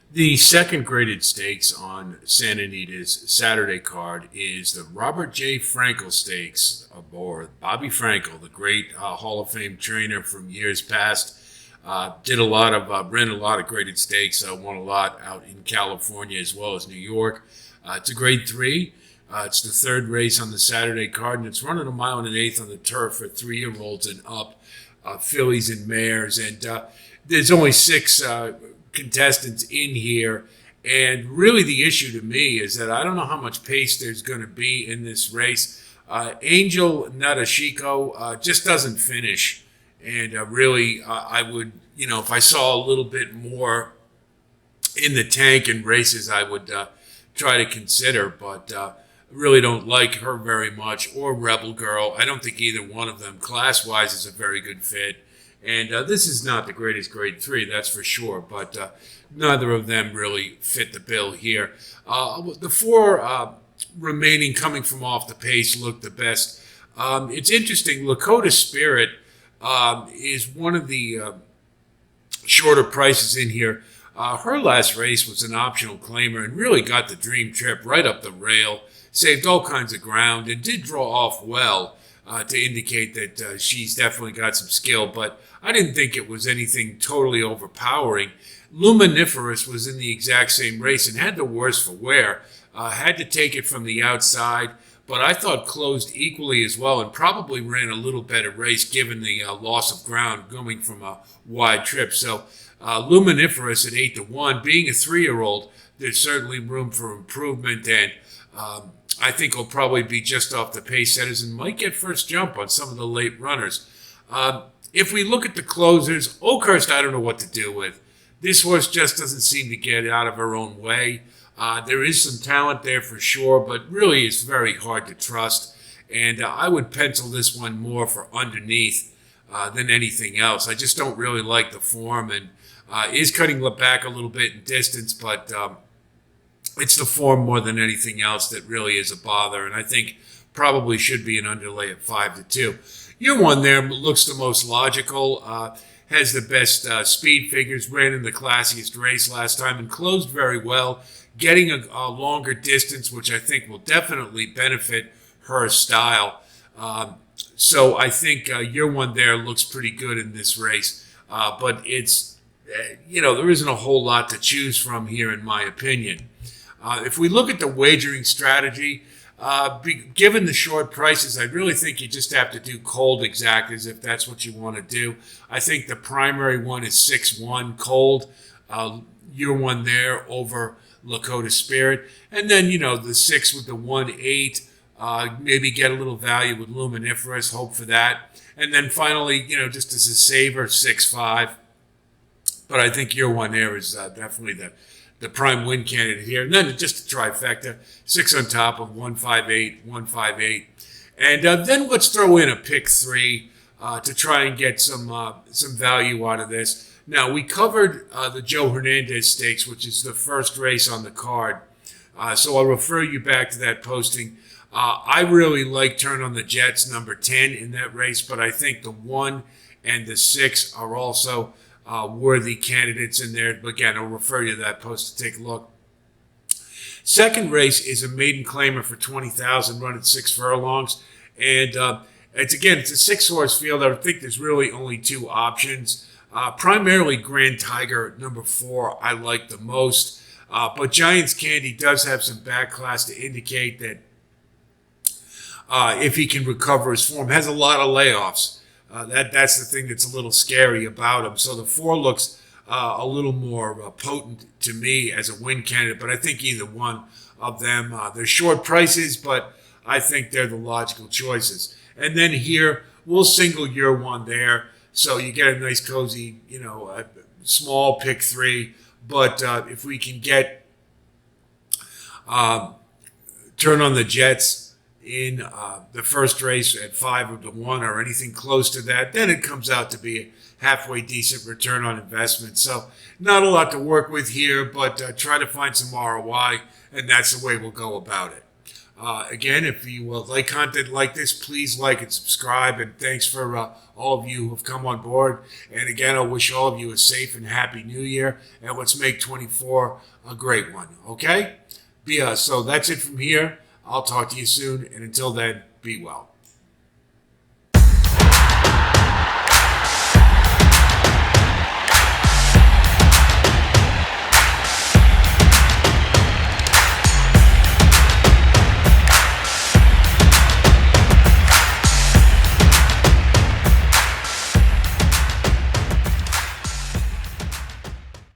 The second graded stakes on Santa Anita's Saturday card is the Robert J. Frankel Stakes, or Bobby Frankel, the great Hall of Fame trainer from years past. Ran a lot of graded stakes, won a lot out in California as well as New York. It's a grade three. It's the third race on the Saturday card, and it's running a mile and an eighth on the turf for 3-year-olds and up, fillies and mares. And there's only six contestants in here. And really, the issue to me is that I don't know how much pace there's going to be in this race. Angel Nadashiko just doesn't finish. And really, I would, if I saw a little bit more in the tank in races, I would try to consider. But really don't like her very much, or Rebel Girl. I don't think either one of them, class-wise, is a very good fit. And this is not the greatest grade three, that's for sure. But neither of them really fit the bill here. The four remaining coming from off the pace look the best. It's interesting. Lakota Spirit is one of the shorter prices in here. Her last race was an optional claimer and really got the dream trip right up the rail, saved all kinds of ground, and did draw off well to indicate that she's definitely got some skill. But I didn't think it was anything totally overpowering. Luminiferous was in the exact same race and had the worst for wear. Had to take it from the outside, but I thought closed equally as well and probably ran a little better race given the loss of ground going from a wide trip. So Luminiferous at 8-1, being a 3-year-old, there's certainly room for improvement, and I think he'll probably be just off the pace setters and might get first jump on some of the late runners. If we look at the closers, Oakhurst I don't know what to do with. This horse just doesn't seem to get out of her own way. There is some talent there for sure, but really it's very hard to trust. And I would pencil this one more for underneath than anything else. I just don't really like the form, and is cutting back a little bit in distance, but it's the form more than anything else that really is a bother. And I think probably should be an underlay at 5-2. Your one there looks the most logical. Has the best speed figures, ran in the classiest race last time and closed very well, getting a longer distance, which I think will definitely benefit her style. So I think your one there looks pretty good in this race. But it's, there isn't a whole lot to choose from here, in my opinion. If we look at the wagering strategy, given the short prices, I really think you just have to do cold exactas if that's what you want to do. I think the primary one is 6-1 cold. Your one there over Lakota Spirit. And then, the 6 with the 1-8. Maybe get a little value with Luminiferous, hope for that. And then finally, just as a saver, 6-5. But I think your one there is definitely the prime win candidate here. And then just a trifecta, 6 on top of 1-5-8, 1-5-8. And then let's throw in a pick 3 to try and get some value out of this. Now, we covered the Joe Hernandez Stakes, which is the first race on the card. So I'll refer you back to that posting. I really like Turn on the Jets, number 10 in that race, but I think the 1 and the 6 are also worthy candidates in there. But again, I'll refer you to that post to take a look. Second race is a maiden claimer for 20,000, run at 6 furlongs. And it's a 6-horse field. I think there's really only 2 options. Primarily Grand Tiger, number 4, I like the most. But Giants Candy does have some back class to indicate that if he can recover his form, has a lot of layoffs. That's the thing that's a little scary about him. So the 4 looks a little more potent to me as a win candidate, but I think either one of them, they're short prices, but I think they're the logical choices. And then here, we'll single your one there, so you get a nice cozy, a small pick 3. But if we can get Turn on the Jets in the first race at 5-1 or anything close to that, then it comes out to be a halfway decent return on investment. So not a lot to work with here, but try to find some ROI, and that's the way we'll go about it. Again, if you like content like this, please like and subscribe. And thanks for all of you who have come on board. And again, I wish all of you a safe and happy new year. And let's make 24 a great one. Okay? So that's it from here. I'll talk to you soon. And until then, be well.